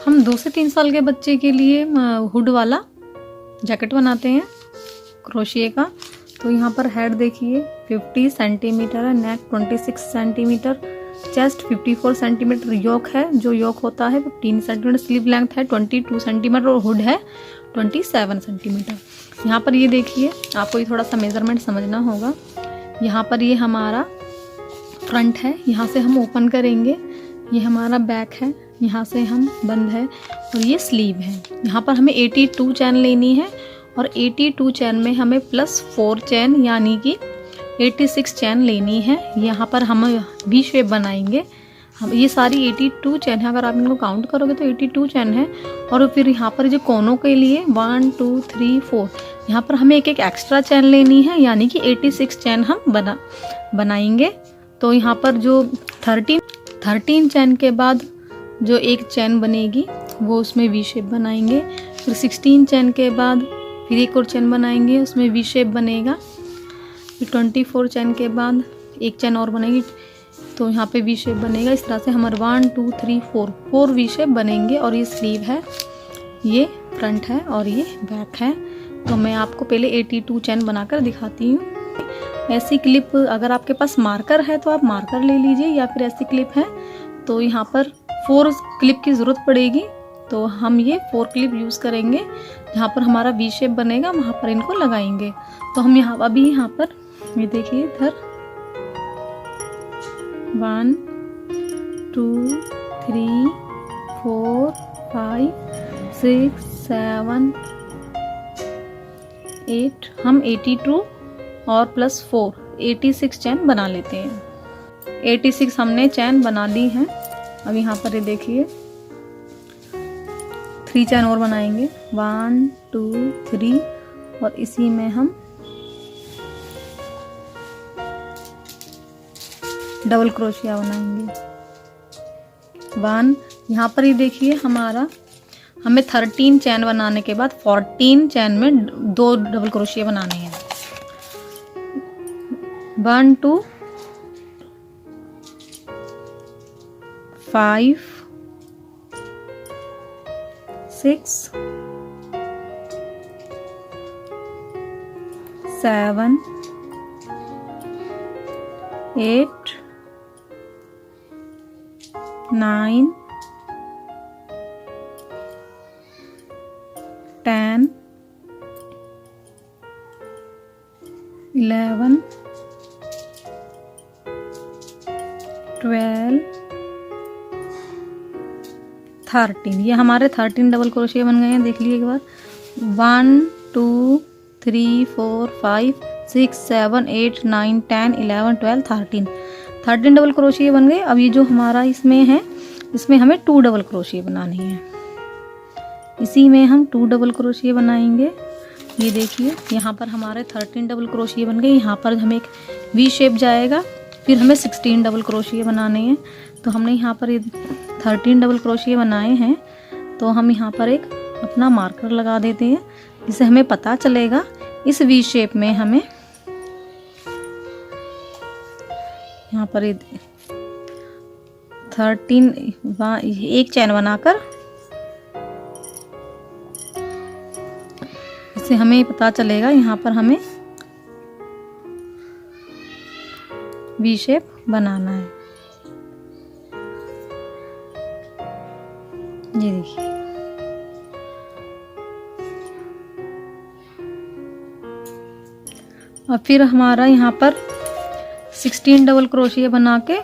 हम 2 से 3 साल के बच्चे के लिए हुड वाला जैकेट बनाते हैं क्रोशिए का। तो यहाँ पर हेड देखिए 50 सेंटीमीटर है, नेक 26 सेंटीमीटर, चेस्ट 54 सेंटीमीटर, योक है, जो योक होता है 15 सेंटीमीटर, स्लीव लेंथ है 22 सेंटीमीटर और हुड है 27 सेंटीमीटर। यहाँ पर ये देखिए, आपको ये थोड़ा सा मेज़रमेंट समझना होगा। यहाँ पर ये हमारा फ्रंट है, यहाँ से हम ओपन करेंगे, ये हमारा बैक है, यहाँ से हम बंद है, और ये स्लीव है। यहाँ पर हमें 82 चैन लेनी है और 82 चैन में हमें +4 चैन यानी कि 86 चैन लेनी है। यहाँ पर हम वी शेप बनाएंगे। हम ये सारी 82 चैन है, अगर आप इनको काउंट करोगे तो 82 चैन है। और फिर यहाँ पर जो कोनों के लिए 1 2 3 4 यहाँ पर हमें एक एक्स्ट्रा चैन लेनी है, यानी कि 86 चैन हम बनाएंगे। तो यहाँ पर जो 13 चैन के बाद जो एक चैन बनेगी वो उसमें वी शेप बनाएंगे। फिर 16 चैन के बाद फिर एक और चैन बनाएंगे, उसमें वी शेप बनेगा। फिर 24 चैन के बाद एक चैन और बनेगी, तो यहाँ पे वी शेप बनेगा। इस तरह से हमारे 1 2 3 4 वी शेप बनेंगे। और ये स्लीव है, ये फ्रंट है और ये बैक है। तो मैं आपको पहले 82 चैन बनाकर दिखाती हूँ। ऐसी क्लिप अगर आपके पास मार्कर है तो आप मार्कर ले लीजिए, या फिर ऐसी क्लिप है तो यहाँ पर 4 क्लिप की ज़रूरत पड़ेगी। तो हम ये 4 क्लिप यूज़ करेंगे। जहाँ पर हमारा वी शेप बनेगा वहाँ पर इनको लगाएंगे। तो हम यहाँ पर ये देखिए, इधर 1 2 3 4 5 6 7 8 हम 82 और +4 86 चैन बना लेते हैं। 86 हमने चैन बना ली हैं। अब यहाँ पर ये देखिए 3 चैन और बनाएंगे, 1 2 3, और इसी में हम डबल क्रोशिया बनाएंगे 1। यहाँ पर ये देखिए हमें 13 चैन बनाने के बाद 14 चैन में 2 डबल क्रोशिया बनाने हैं। 1 2 5 6 7 8 9 10 11 12 13। ये हमारे 13 डबल क्रोशिया बन गए हैं। देख लीजिए एक बार, 1 2 3 4 5 6 7 8 9 10 11 12 13 डबल क्रोशिया बन गए। अब ये जो हमारा इसमें है, इसमें हमें 2 डबल क्रोशिया बनानी है। इसी में हम 2 डबल क्रोशिया बनाएंगे। ये देखिए, यहाँ पर हमारे 13 डबल क्रोशिया बन गए। यहाँ पर हमें एक वी शेप जाएगा, फिर हमें 16 डबल क्रोशिया बनाने हैं। तो हमने यहाँ पर 13 डबल क्रोशिया बनाए हैं। तो हम यहाँ पर एक अपना मार्कर लगा देते हैं, जिससे हमें पता चलेगा इस वी शेप में हमें यहाँ पर 13 एक चैन बनाकर, इससे हमें पता चलेगा यहाँ पर हमें वी शेप बनाना है। ये देखिए, और फिर हमारा यहाँ पर 16 डबल क्रोशिया बना के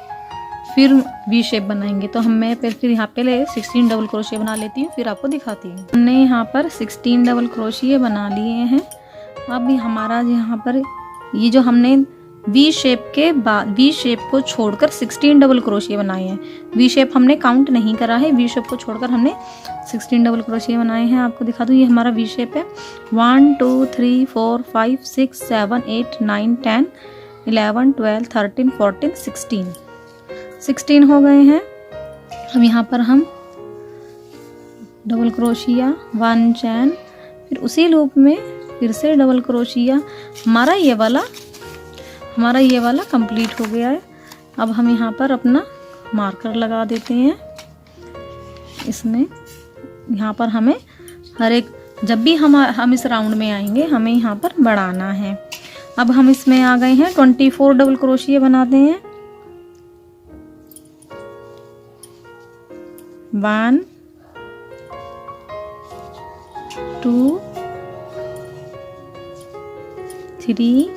फिर वी शेप बनाएंगे। तो मैं फिर यहाँ पे 16 डबल क्रोशिया बना लेती हूँ, फिर आपको दिखाती हूँ। हमने यहाँ पर 16 डबल क्रोशिया बना लिए हैं। अब हमारा यहाँ पर ये जो हमने वी शेप के बाद वी शेप को छोड़कर 16 डबल क्रोशिया बनाए हैं। वी शेप हमने काउंट नहीं करा है, वी शेप को छोड़कर हमने 16 डबल क्रोशिया बनाए हैं। आपको दिखा दूँ, ये हमारा वी शेप है। 1 2 3 4 5 6 7 8 9 10 11 12 13 14 16 हो गए हैं। अब यहाँ पर हम डबल क्रोशिया 1 चैन, फिर उसी लूप में फिर से डबल क्रोशिया। हमारा ये वाला कंप्लीट हो गया है। अब हम यहाँ पर अपना मार्कर लगा देते हैं इसमें। यहाँ पर हमें हर एक, जब भी हम इस राउंड में आएंगे हमें यहाँ पर बढ़ाना है। अब हम इसमें आ गए हैं 24 डबल क्रोशिया बनाते हैं। 1 2 3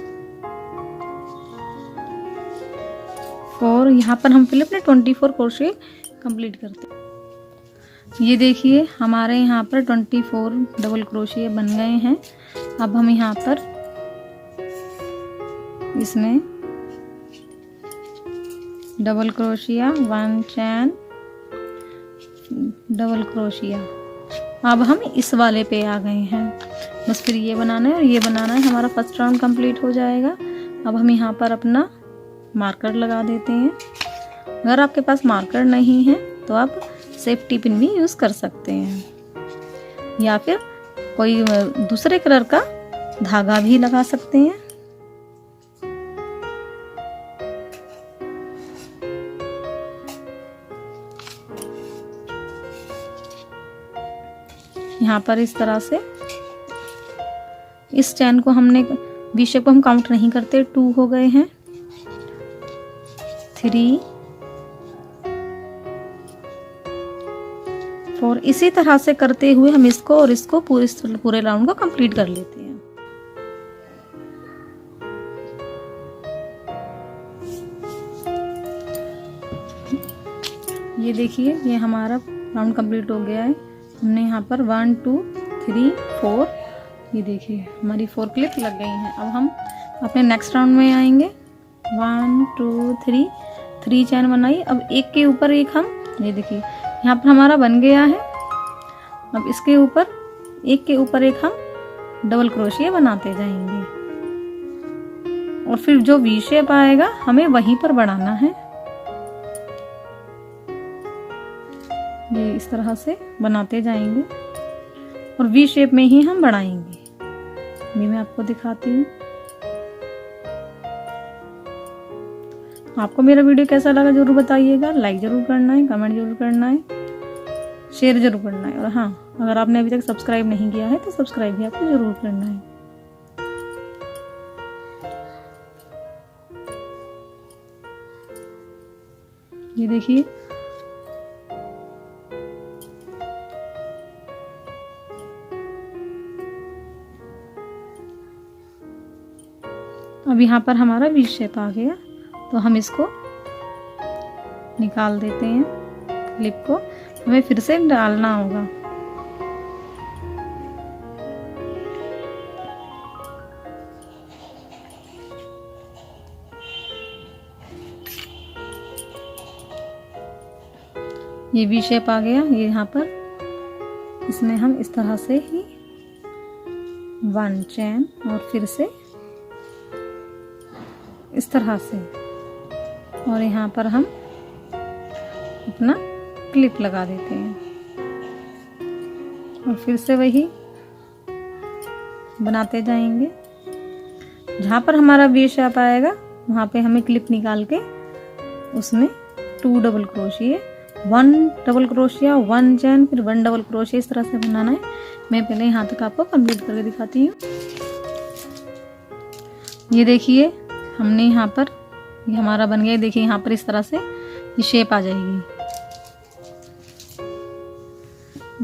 4। यहाँ पर हम पहले अपने 24 क्रोशिया कंप्लीट करते हैं। ये देखिए हमारे यहाँ पर 24 डबल क्रोशिया बन गए हैं। अब हम यहाँ पर इसमें डबल क्रोशिया, 1 चैन, डबल क्रोशिया। अब हम इस वाले पे आ गए हैं, बस फिर ये बनाना है और ये बनाना है, हमारा फर्स्ट राउंड कंप्लीट हो जाएगा। अब हम यहाँ पर अपना मार्कर लगा देते हैं। अगर आपके पास मार्कर नहीं है तो आप सेफ्टी पिन भी यूज़ कर सकते हैं, या फिर कोई दूसरे कलर का धागा भी लगा सकते हैं। यहाँ पर इस तरह से इस चैन को हमने वी शेप को हम काउंट नहीं करते, 2 हो गए हैं, 3 4। इसी तरह से करते हुए हम इसको और इसको पूरे राउंड को कंप्लीट कर लेते हैं। ये देखिए ये हमारा राउंड कंप्लीट हो गया है। हमने यहाँ पर 1 2 3 4, ये देखिए हमारी 4 क्लिप लग गई हैं। अब हम अपने नेक्स्ट राउंड में आएंगे। 1 2 3 चैन बनाई। अब एक के ऊपर एक हम, ये देखिए यहाँ पर हमारा बन गया है। अब इसके ऊपर एक के ऊपर एक हम डबल क्रोशिया बनाते जाएंगे और फिर जो वी शेप आएगा हमें वहीं पर बढ़ाना है। ये इस तरह से बनाते जाएंगे और वी शेप में ही हम बढ़ाएंगे। ये मैं आपको दिखाती हूँ। आपको मेरा वीडियो कैसा लगा जरूर बताइएगा, लाइक जरूर करना है, कमेंट जरूर करना है, शेयर जरूर करना है। और हाँ, अगर आपने अभी तक सब्सक्राइब नहीं किया है तो सब्सक्राइब भी आपको जरूर करना है। ये देखिए अब यहाँ पर हमारा वी शेप आ गया, तो हम इसको निकाल देते हैं। क्लिप को हमें फिर से डालना होगा। ये वी शेप आ गया। ये यहाँ पर इसमें हम इस तरह से ही 1 चैन और फिर से इस तरह से, और यहाँ पर हम अपना क्लिप लगा देते हैं और फिर से वही बनाते जाएंगे। जहाँ पर हमारा वी शेप आएगा वहाँ पे हमें क्लिप निकाल के उसमें 2 डबल क्रोशिया, 1 डबल क्रोशिया, 1 चैन, फिर 1 डबल क्रोशिया, इस तरह से बनाना है। मैं पहले यहाँ तक आपको कंप्लीट करके दिखाती हूँ। ये देखिए हमने यहाँ पर, ये हमारा बन गया। देखिए यहाँ पर इस तरह से ये शेप आ जाएगी।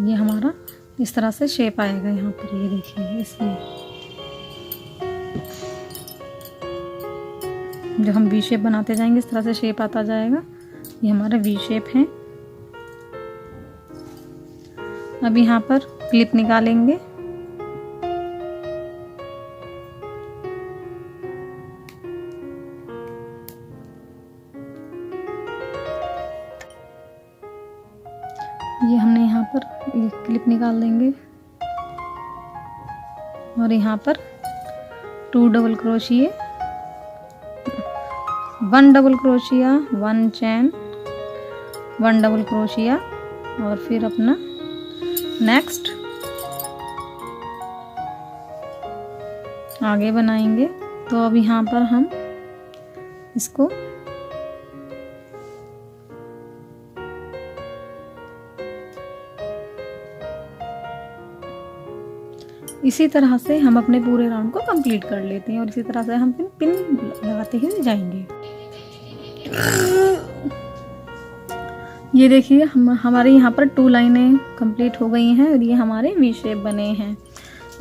ये हमारा इस तरह से शेप आएगा यहाँ पर। ये देखिए इसमें जब हम वी शेप बनाते जाएंगे इस तरह से शेप आता जाएगा। ये हमारा वी शेप है। अब यहाँ पर क्लिप निकालेंगे। ये हमने यहाँ पर क्लिप निकाल देंगे और यहाँ पर 2 डबल क्रोशिया, 1 डबल क्रोशिया, 1 चैन, 1 डबल क्रोशिया और फिर अपना नेक्स्ट आगे बनाएंगे। तो अब यहाँ पर हम इसको इसी तरह से हम अपने पूरे राउंड को कंप्लीट कर लेते हैं और इसी तरह से हम पिन लगाते हुए जाएंगे। ये देखिए हमारे यहाँ पर 2 लाइनें कंप्लीट हो गई हैं और ये हमारे वी शेप बने हैं।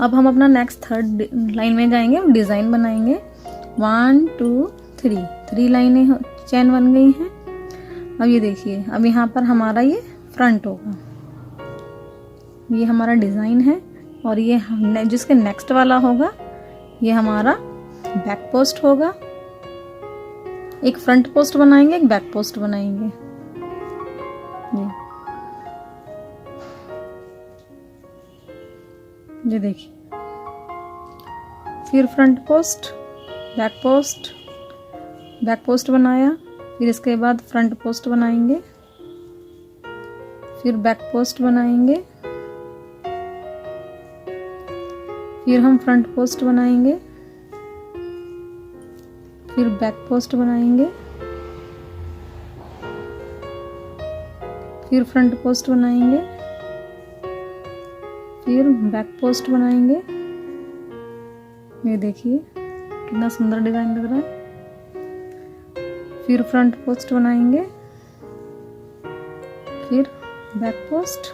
अब हम अपना नेक्स्ट 3rd लाइन में जाएंगे और डिज़ाइन बनाएंगे। 1 2 3 3 लाइनें चैन बन गई हैं। अब ये देखिए, अब यहाँ पर हमारा ये फ्रंट होगा, ये हमारा डिज़ाइन है और ये जिसके नेक्स्ट वाला होगा ये हमारा बैक पोस्ट होगा। एक फ्रंट पोस्ट बनाएंगे, एक बैक पोस्ट बनाएंगे। ये देखिए, फिर फ्रंट पोस्ट, बैक पोस्ट बनाया, फिर इसके बाद फ्रंट पोस्ट बनाएंगे, फिर बैक पोस्ट बनाएंगे, फिर हम फ्रंट पोस्ट बनाएंगे, फिर बैक पोस्ट बनाएंगे, फिर फ्रंट पोस्ट बनाएंगे, फिर बैक पोस्ट बनाएंगे। ये देखिए कितना सुंदर डिजाइन लग रहा है। फिर फ्रंट पोस्ट बनाएंगे, फिर back post,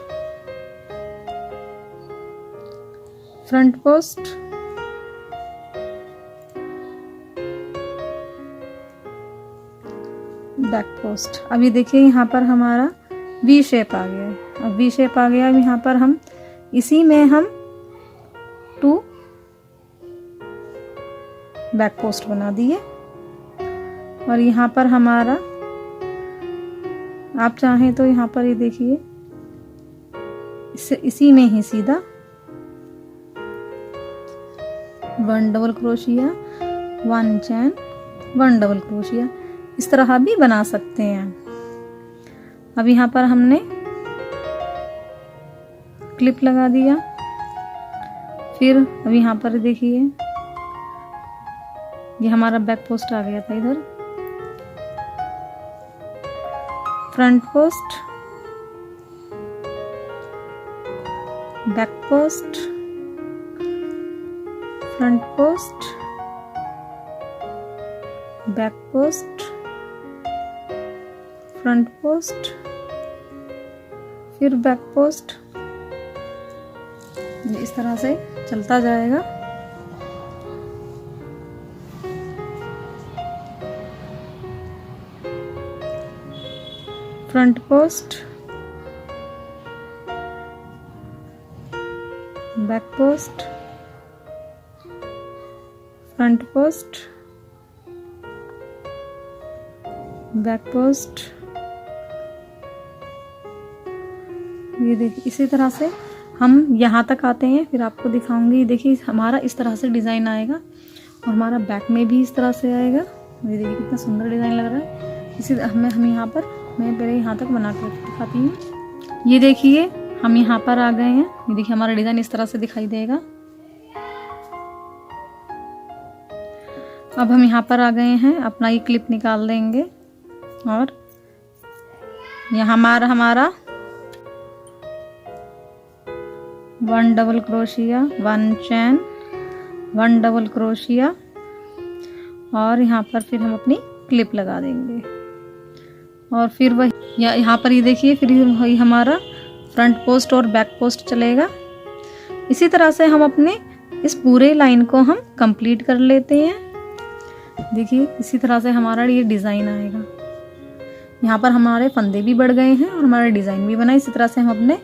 front post, back post. अभी देखिए यहाँ पर हमारा वी शेप आ गया है। अब वी शेप आ गया, अब यहाँ पर हम इसी में हम 2 बैक पोस्ट बना दिए और यहाँ पर हमारा, आप चाहें तो यहाँ पर ये देखिए इसी में ही सीधा 1 डबल क्रोशिया, 1 चैन, 1 डबल क्रोशिया, इस तरह भी बना सकते हैं। अब यहाँ पर हमने क्लिप लगा दिया। फिर अब यहाँ पर देखिए ये हमारा बैक पोस्ट आ गया था, इधर front post, back post, front post, back post, front post, फिर बैक पोस्ट। इस तरह से चलता जाएगा। Front post, back post, front post, back post. ये देखिए इसी तरह से हम यहाँ तक आते हैं, फिर आपको दिखाऊंगी। देखिए हमारा इस तरह से डिज़ाइन आएगा और हमारा बैक में भी इस तरह से आएगा। ये देखिए कितना सुंदर डिज़ाइन लग रहा है। इसी हम यहाँ पर, मैं पहले यहाँ तक बना कर दिखाती हूँ। ये देखिए हम यहाँ पर आ गए हैं। ये देखिए हमारा डिज़ाइन इस तरह से दिखाई देगा। अब हम यहाँ पर आ गए हैं, अपना ये क्लिप निकाल देंगे और यहाँ हमारा 1 डबल क्रोशिया, 1 चैन, 1 डबल क्रोशिया और यहाँ पर फिर हम अपनी क्लिप लगा देंगे और फिर वही यहाँ पर ये देखिए फिर वही हमारा फ्रंट पोस्ट और बैक पोस्ट चलेगा। इसी तरह से हम अपने इस पूरे लाइन को हम कंप्लीट कर लेते हैं। देखिए इसी तरह से हमारा ये डिज़ाइन आएगा। यहाँ पर हमारे फंदे भी बढ़ गए हैं और हमारा डिज़ाइन भी बना। इसी तरह से हम अपने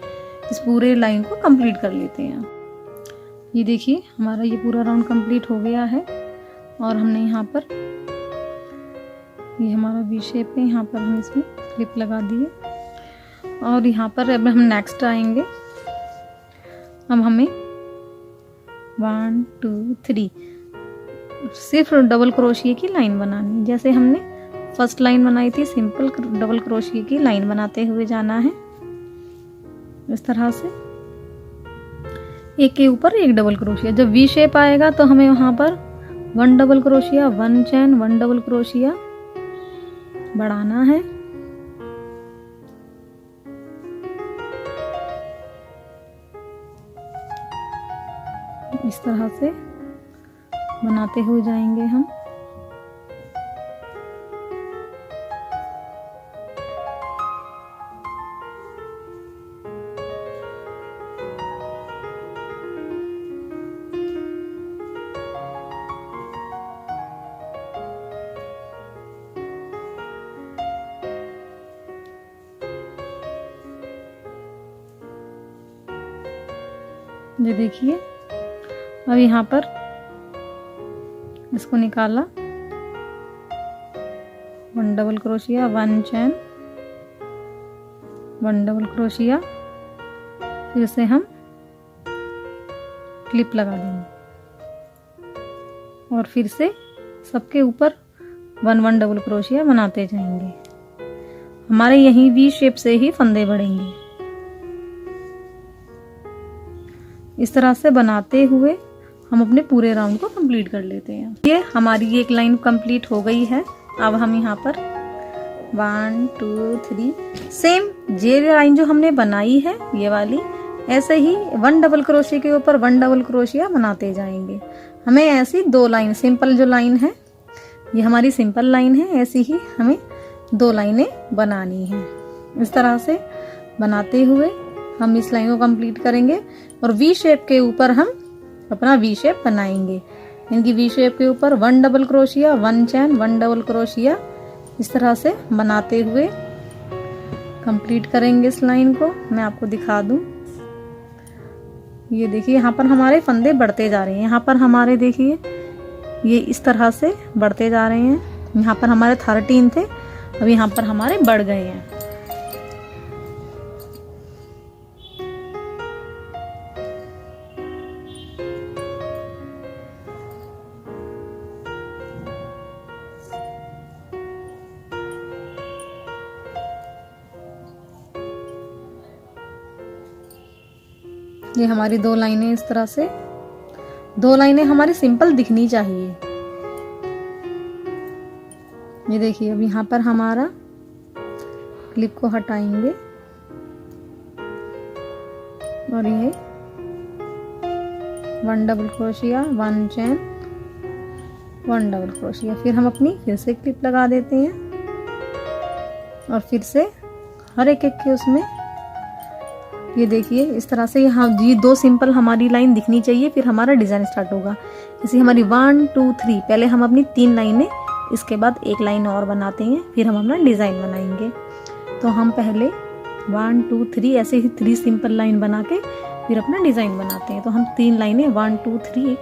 इस पूरे लाइन को कंप्लीट कर लेते हैं। ये देखिए हमारा ये पूरा राउंड कंप्लीट हो गया है और हमने यहाँ पर, ये हमारा वी शेप है, यहाँ पर हम इसमें क्लिप लगा दिए और यहाँ पर अब हम नेक्स्ट आएंगे। अब हमें 1 2 3 सिर्फ डबल क्रोशिए की लाइन बनानी। जैसे हमने फर्स्ट लाइन बनाई थी, सिंपल डबल क्रोशिए की लाइन बनाते हुए जाना है। इस तरह से एक के ऊपर एक डबल क्रोशिया। जब वी शेप आएगा तो हमें वहां पर 1 डबल क्रोशिया, 1 चैन, 1 डबल क्रोशिया बढ़ाना है। इस तरह से बनाते हुए जाएंगे हम। ये देखिए, अब यहाँ पर इसको निकाला, 1 डबल क्रोशिया, 1 चैन, 1 डबल क्रोशिया, फिर से हम क्लिप लगा देंगे और फिर से सबके ऊपर 1 डबल क्रोशिया बनाते जाएंगे। हमारे यही वी शेप से ही फंदे बढ़ेंगे। इस तरह से बनाते हुए हम अपने पूरे राउंड को कंप्लीट कर लेते हैं। ये हमारी एक लाइन कंप्लीट हो गई है। अब हम यहाँ पर 1 2 3 सेम ये लाइन जो हमने बनाई है ये वाली, ऐसे ही 1 डबल क्रोशिया के ऊपर 1 डबल क्रोशिया बनाते जाएंगे। हमें ऐसी 2 लाइन, सिंपल जो लाइन है ये हमारी सिंपल लाइन है, ऐसी ही हमें 2 लाइनें बनानी है। इस तरह से बनाते हुए हम इस लाइन को कंप्लीट करेंगे और वी शेप के ऊपर हम अपना वी शेप बनाएंगे। इनकी वी शेप के ऊपर 1 डबल क्रोशिया, 1 चैन, 1 डबल क्रोशिया, इस तरह से बनाते हुए कंप्लीट करेंगे इस लाइन को। मैं आपको दिखा दूं, ये देखिए यहाँ पर हमारे फंदे बढ़ते जा रहे हैं। यहाँ पर हमारे देखिए ये इस तरह से बढ़ते जा रहे हैं। यहाँ पर हमारे 13 थे, अब यहाँ पर हमारे बढ़ गए हैं। ये हमारी 2 लाइनें, इस तरह से 2 लाइनें हमारी सिंपल दिखनी चाहिए। ये देखिए, अब यहाँ पर हमारा क्लिप को हटाएंगे और ये 1 डबल क्रोशिया, 1 चैन, 1 डबल क्रोशिया, फिर हम अपनी फिर से क्लिप लगा देते हैं और फिर से हर एक के उसमें ये देखिए इस तरह से यहाँ ये 2 सिंपल हमारी लाइन दिखनी चाहिए, फिर हमारा डिजाइन स्टार्ट होगा। जैसे हमारी 1 2 3, पहले हम अपनी 3 लाइनें, इसके बाद 1 लाइन और बनाते हैं, फिर हम अपना डिजाइन बनाएंगे। तो हम पहले 1 2 3 ऐसे ही 3 सिंपल लाइन बना के फिर अपना डिजाइन बनाते हैं। तो हम 3 लाइनें 1 2 3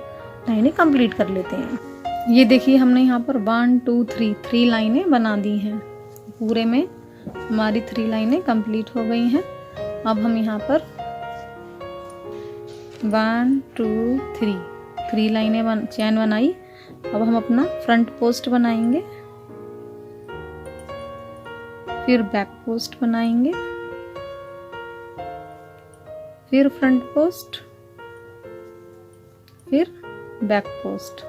लाइनें कंप्लीट कर लेते हैं। ये देखिए हमने यहाँ पर 1 2 3 लाइनें बना दी हैं। पूरे में हमारी 3 लाइनें कंप्लीट हो गई हैं। अब हम यहाँ पर 1 2 3 लाइनें चैन बनाई। अब हम अपना फ्रंट पोस्ट बनाएंगे, फिर बैक पोस्ट बनाएंगे, फिर फ्रंट पोस्ट, फिर बैक पोस्ट।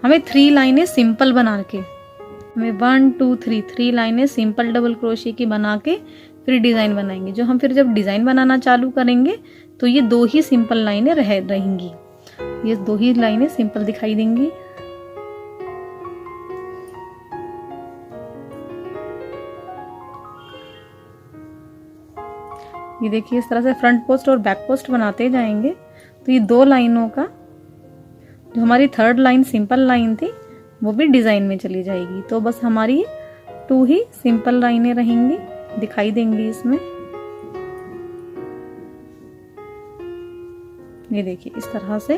हमें 3 लाइनें सिंपल बना के, हमें 1 2 3 लाइनें सिंपल डबल क्रोशिया की बना के फिर डिजाइन बनाएंगे। जो हम फिर जब डिजाइन बनाना चालू करेंगे तो ये 2 ही सिंपल लाइनें रहेंगी, ये 2 ही लाइनें सिंपल दिखाई देंगी। ये देखिए इस तरह से फ्रंट पोस्ट और बैक पोस्ट बनाते जाएंगे। तो ये 2 लाइनों का जो हमारी 3rd लाइन सिंपल लाइन थी वो भी डिजाइन में चली जाएगी। तो बस हमारी 2 ही सिंपल लाइनें रहेंगी, दिखाई देंगी इसमें। ये देखिए इस तरह से,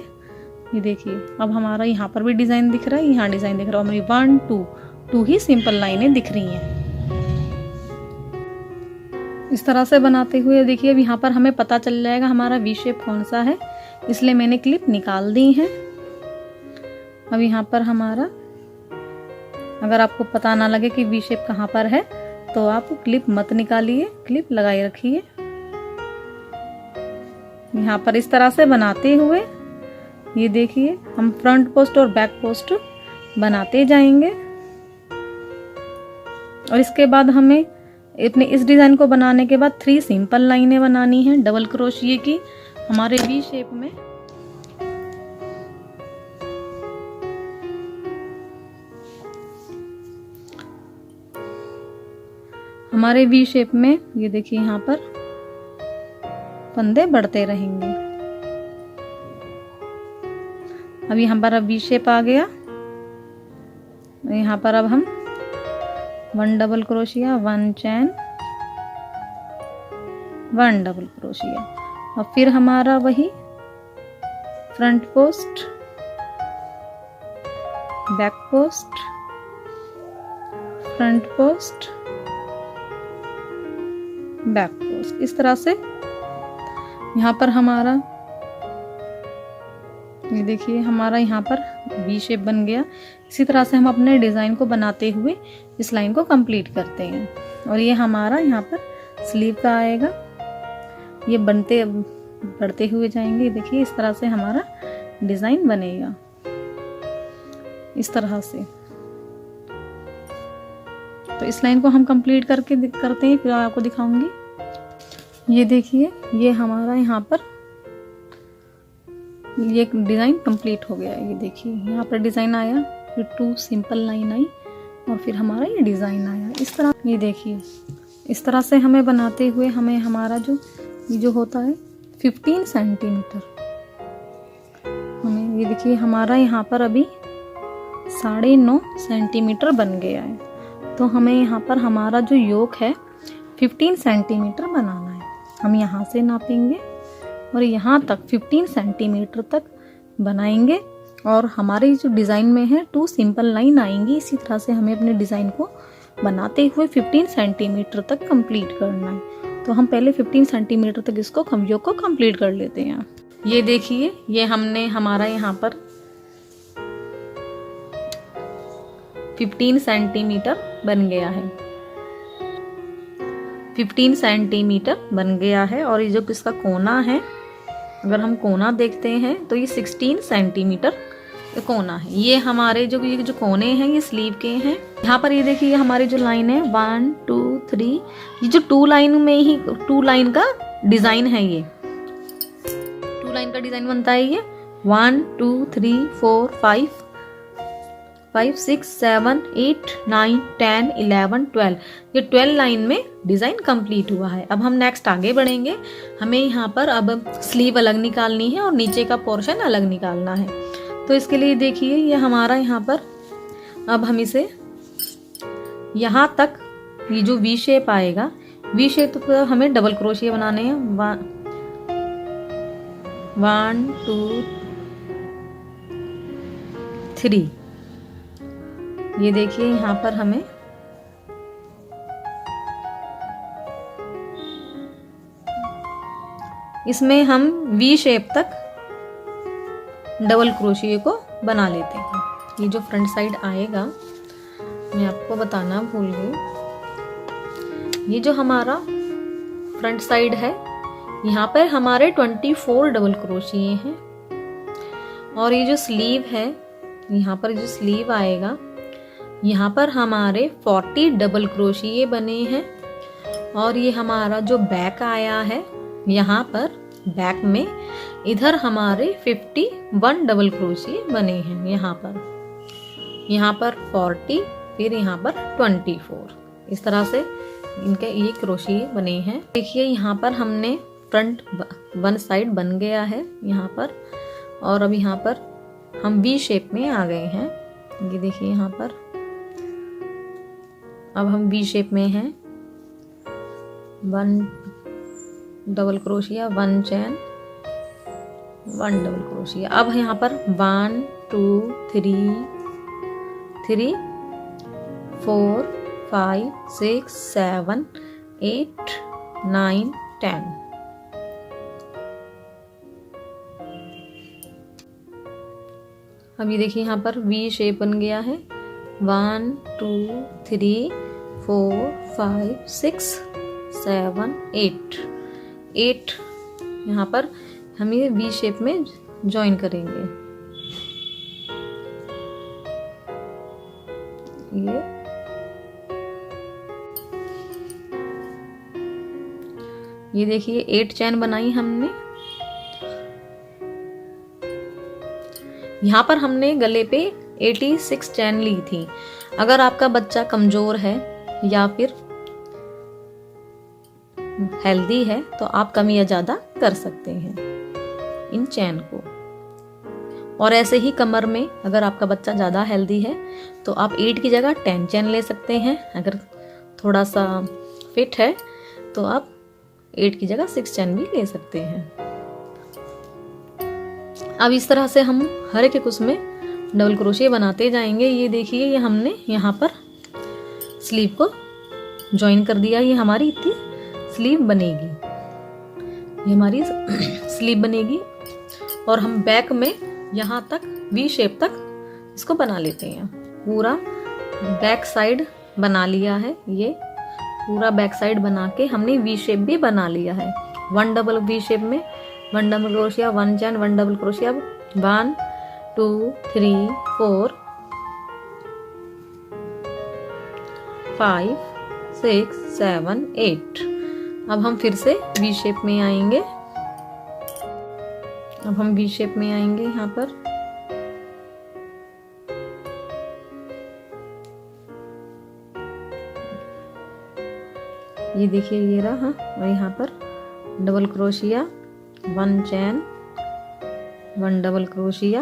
ये देखिए अब हमारा यहाँ पर भी डिजाइन दिख रहा है, यहाँ डिजाइन दिख रहा है। हमारी 1 2 ही सिंपल लाइनें दिख रही हैं। इस तरह से बनाते हुए देखिए अब यहाँ पर हमें पता चल जाएगा हमारा वी शेप कौन सा है, इसलिए मैंने क्लिप निकाल दी है। अब यहाँ पर हमारा, अगर आपको पता ना लगे कि वी शेप कहाँ पर है तो आप क्लिप मत निकालिए, क्लिप लगाए रखिए। यहाँ पर इस तरह से बनाते हुए ये देखिए हम फ्रंट पोस्ट और बैक पोस्ट बनाते जाएंगे। और इसके बाद हमें अपने इस डिजाइन को बनाने के बाद 3 सिंपल लाइनें बनानी है डबल क्रोशिया की हमारे वी शेप में। हमारे वी शेप में ये देखिए यहाँ पर फंदे बढ़ते रहेंगे। अब यहाँ पर अब वी शेप आ गया। यहाँ पर अब हम 1 डबल क्रोशिया, 1 चैन, 1 डबल क्रोशिया। और फिर हमारा वही front post, back post, front post, back post. इस तरह से यहाँ पर हमारा ये देखिए हमारा यहाँ पर वी शेप बन गया। इसी तरह से हम अपने डिज़ाइन को बनाते हुए इस लाइन को कंप्लीट करते हैं। और ये हमारा यहाँ पर स्लीव का आएगा। ये बढ़ते हुए जाएंगे। देखिए इस तरह से हमारा डिज़ाइन बनेगा, इस तरह से। तो इस लाइन को हम कंप्लीट करते हैं, फिर आपको दिखाऊंगी। ये देखिए ये हमारा यहाँ पर ये डिज़ाइन कंप्लीट हो गया। ये देखिए यहाँ पर डिज़ाइन आया, फिर 2 सिंपल लाइन आई और फिर हमारा ये डिज़ाइन आया। इस तरह ये देखिए इस तरह से हमें बनाते हुए हमें हमारा जो होता है 15 सेंटीमीटर, हमें ये देखिए हमारा यहाँ पर अभी 9.5 सेंटीमीटर बन गया है। तो हमें यहाँ पर हमारा जो योक है 15 सेंटीमीटर बनाना है। हम यहाँ से नापेंगे और यहाँ तक 15 सेंटीमीटर तक बनाएंगे। और हमारे जो डिज़ाइन में है 2 सिंपल लाइन आएंगी। इसी तरह से हमें अपने डिज़ाइन को बनाते हुए 15 सेंटीमीटर तक कंप्लीट करना है। तो हम पहले 15 सेंटीमीटर तक इसको योक को कंप्लीट कर लेते हैं। ये देखिए ये हमने हमारा यहाँ पर 15 सेंटीमीटर बन गया है। 15 सेंटीमीटर बन गया है। और ये जो इसका कोना है, अगर हम कोना देखते हैं तो ये 16 सेंटीमीटर कोना है। ये हमारे ये जो कोने हैं ये स्लीव के हैं। यहाँ पर ये देखिए ये हमारी जो लाइन है 1 2 3, ये जो 2 लाइन में ही 2 लाइन का डिज़ाइन है। ये 2 लाइन का डिज़ाइन बनता है। ये 1 2 3 4 5 6 7 8 9 10 11 12, ये 12 लाइन में डिज़ाइन कंप्लीट हुआ है। अब हम नेक्स्ट आगे बढ़ेंगे। हमें यहाँ पर अब स्लीव अलग निकालनी है और नीचे का पोर्शन अलग निकालना है। तो इसके लिए देखिए ये हमारा यहाँ पर अब हम इसे यहाँ तक ये जो वी शेप आएगा, वी शेप तो हमें डबल क्रोशिया बनाने हैं। 1 2 3। ये देखिए यहाँ पर हमें इसमें हम वी शेप तक डबल क्रोशिया को बना लेते हैं। ये जो फ्रंट साइड आएगा, मैं आपको बताना भूल गई, ये जो हमारा फ्रंट साइड है यहाँ पर हमारे 24 डबल क्रोशिये हैं। और ये जो स्लीव है, यहाँ पर जो स्लीव आएगा यहाँ पर हमारे 40 डबल क्रोशिये बने हैं। और ये हमारा जो बैक आया है यहाँ पर बैक में इधर हमारे 51 डबल क्रोशिये बने हैं। यहाँ पर 40, फिर यहाँ पर 24। इस तरह से इनके ये क्रोशिये बने हैं। देखिए यहाँ पर हमने फ्रंट 1 साइड बन गया है यहाँ पर। और अब यहाँ पर हम वी शेप में आ गए हैं। ये देखिए यहाँ पर अब हम वी शेप में हैं। 1 डबल क्रोशिया, 1 चैन, 1 डबल क्रोशिया। अब यहाँ पर 1 2 3 4 5 6 7 8 9 10। अब ये देखिए यहाँ पर वी शेप बन गया है। 1 2 3 4 5 6 7 8 यहाँ पर हम ये वी शेप में ज्वाइन करेंगे। ये देखिए 8 चैन बनाई हमने। यहाँ पर हमने गले पे 86 चैन ली थी। अगर आपका बच्चा कमज़ोर है या फिर हेल्दी है तो आप कम या ज़्यादा कर सकते हैं इन चैन को। और ऐसे ही कमर में अगर आपका बच्चा ज़्यादा हेल्दी है तो आप 8 की जगह 10 चैन ले सकते हैं। अगर थोड़ा सा फिट है तो आप 8 की जगह 6 चैन भी ले सकते हैं। अब इस तरह से हम हर एक उसमें डबल क्रोशिया बनाते जाएंगे। ये देखिए, ये हमने यहाँ पर स्लीव को ज्वाइन कर दिया। ये हमारी इतनी स्लीव बनेगी, ये हमारी स्लीव बनेगी। और हम बैक में यहाँ तक वी शेप तक इसको बना लेते हैं। पूरा बैक साइड बना लिया है, ये पूरा बैक साइड बना के हमने वी शेप भी बना लिया है। 1 डबल वी शेप में 1 डबल क्रोशिया, 1 चैन, 1 डबल क्रोशिया, 1 2 3 4 5 6 7 8। अब हम फिर से वी शेप में आएंगे। अब हम वी शेप में आएंगे यहाँ पर। ये देखिए, ये रहा। और यहाँ पर डबल क्रोशिया, 1 चैन, 1 डबल क्रोशिया,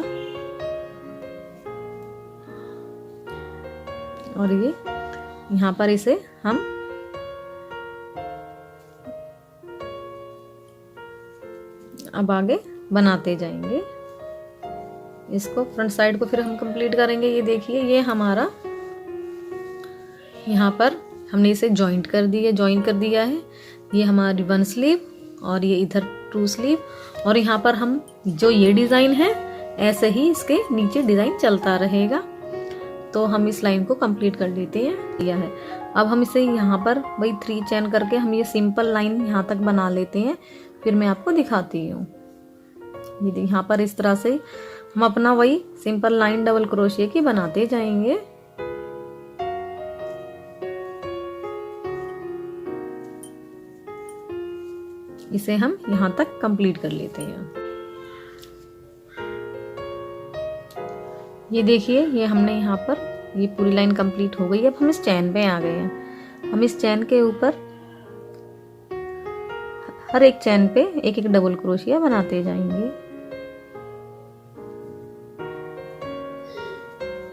और ये यहाँ पर इसे हम अब आगे बनाते जाएंगे। इसको फ्रंट साइड को फिर हम कंप्लीट करेंगे। ये देखिए, ये हमारा यहाँ पर हमने इसे जॉइंट कर दिया है। ये हमारी 1 स्लीव और ये इधर 2 स्लीव। और यहाँ पर हम जो ये डिज़ाइन है ऐसे ही इसके नीचे डिज़ाइन चलता रहेगा। तो हम इस लाइन को कंप्लीट कर लेते हैं। यह है, अब हम इसे यहाँ पर वही 3 चैन करके हम ये सिंपल लाइन यहाँ तक बना लेते हैं। फिर मैं आपको दिखाती हूँ। ये यहाँ पर इस तरह से हम अपना वही सिंपल लाइन डबल क्रोशिया की बनाते जाएंगे। इसे हम यहाँ तक कंप्लीट कर लेते हैं। ये देखिए, ये हमने यहाँ पर ये पूरी लाइन कंप्लीट हो गई। अब हम इस चैन पे आ गए हैं। हम इस चैन के ऊपर हर एक चैन पे एक एक डबल क्रोशिया बनाते जाएंगे।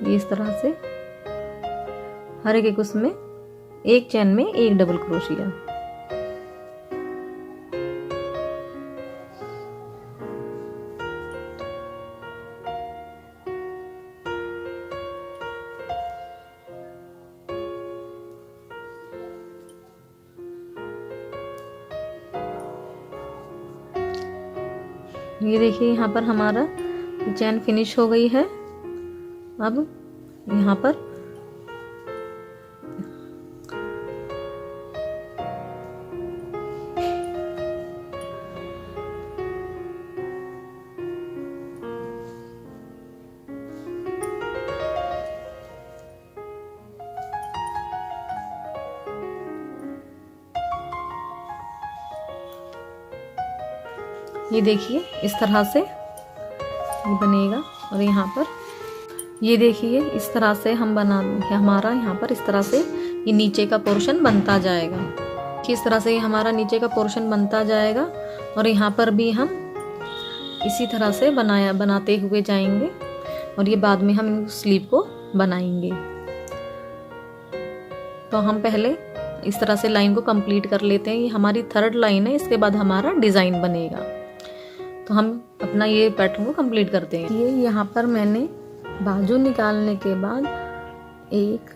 ये इस तरह से हर एक उसमें एक चैन में एक डबल क्रोशिया। ये देखिए, यहाँ पर हमारा चैन फिनिश हो गई है। अब यहाँ पर ये देखिए, इस तरह से ये बनेगा। और यहाँ पर ये देखिए, इस तरह से हम हमारा यहाँ पर इस तरह से ये नीचे का पोर्शन बनता जाएगा। किस तरह से ये हमारा नीचे का पोर्शन बनता जाएगा। और यहाँ पर भी हम इसी तरह से बनाते हुए जाएंगे। और ये बाद में हम स्लीव को बनाएंगे। तो हम पहले इस तरह से लाइन को कंप्लीट कर लेते हैं। ये हमारी 3rd लाइन है। इसके बाद हमारा डिज़ाइन बनेगा। तो हम अपना ये पैटर्न को कंप्लीट करते हैं। ये यहाँ पर मैंने बाजू निकालने के बाद 1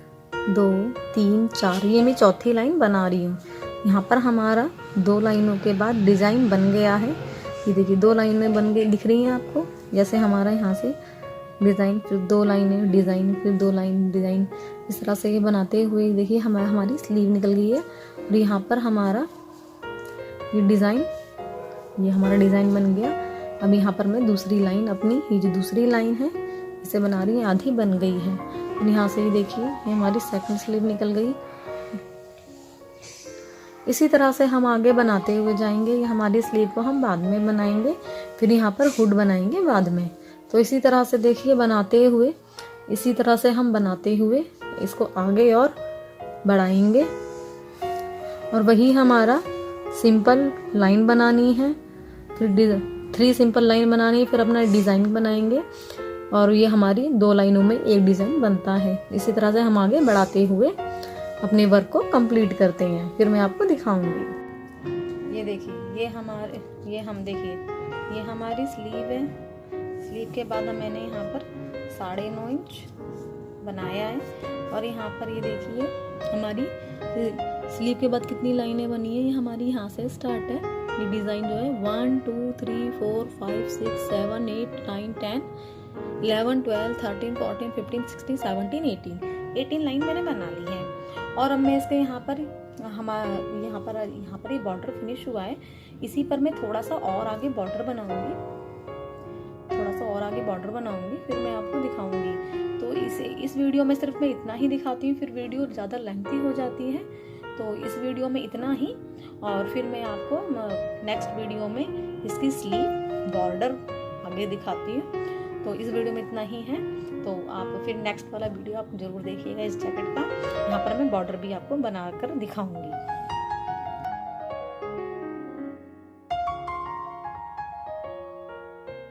2 3 4 ये मैं 4थी लाइन बना रही हूँ। यहाँ पर हमारा 2 लाइनों के बाद डिज़ाइन बन गया है। ये देखिए, 2 लाइनें बन गई, दिख रही हैं आपको। जैसे हमारा यहाँ से डिज़ाइन, फिर 2 लाइनें डिज़ाइन, फिर 2 लाइन डिज़ाइन, इस तरह से ये बनाते हुए देखिए हमारी स्लीव निकल गई है। और यहाँ पर हमारा ये डिज़ाइन, ये हमारा डिज़ाइन बन गया। अब यहाँ पर मैं दूसरी लाइन अपनी, ये जो दूसरी लाइन है इसे बना रही हूँ, आधी बन गई है। और यहाँ से भी देखिए, ये हमारी 2nd स्लीव निकल गई। इसी तरह से हम आगे बनाते हुए जाएंगे। ये हमारी स्लीव को हम बाद में बनाएंगे, फिर यहाँ पर हुड बनाएंगे बाद में। तो इसी तरह से देखिए बनाते हुए, इसी तरह से हम बनाते हुए इसको आगे और बढ़ाएंगे। और वही हमारा सिंपल लाइन बनानी है, फिर 3 सिंपल लाइन बनानी है, फिर अपना डिज़ाइन बनाएंगे और ये हमारी 2 लाइनों में एक डिज़ाइन बनता है। इसी तरह से हम आगे बढ़ाते हुए अपने वर्क को कंप्लीट करते हैं, फिर मैं आपको दिखाऊंगी। ये देखिए, ये हमारी स्लीव है। स्लीव के बाद मैंने यहाँ पर 9.5 इंच बनाया है और यहाँ पर ये देखिए हमारी स्लीव के बाद कितनी लाइनें बनी है। ये हमारी यहाँ से स्टार्ट है। ये डिज़ाइन जो है 1 2 3 4 5 6 7 8 9 10 11 12 13 14 15 16 17 18 लाइन मैंने बना ली है। और अब मैं इसके यहाँ पर ये बॉर्डर फिनिश हुआ है। इसी पर मैं थोड़ा सा और आगे बॉर्डर बनाऊंगी, फिर मैं आपको दिखाऊंगी। तो इस वीडियो में सिर्फ मैं इतना ही दिखाती हूँ, फिर वीडियो ज़्यादा लेंथी हो जाती है। तो इस वीडियो में इतना ही, और फिर मैं आपको नेक्स्ट वीडियो में इसकी स्लीव बॉर्डर आगे दिखाती हूँ। तो इस वीडियो में इतना ही है। तो आप फिर नेक्स्ट वाला वीडियो आप जरूर देखिएगा इस जैकेट का। यहाँ पर मैं बॉर्डर भी आपको बनाकर दिखाऊंगी।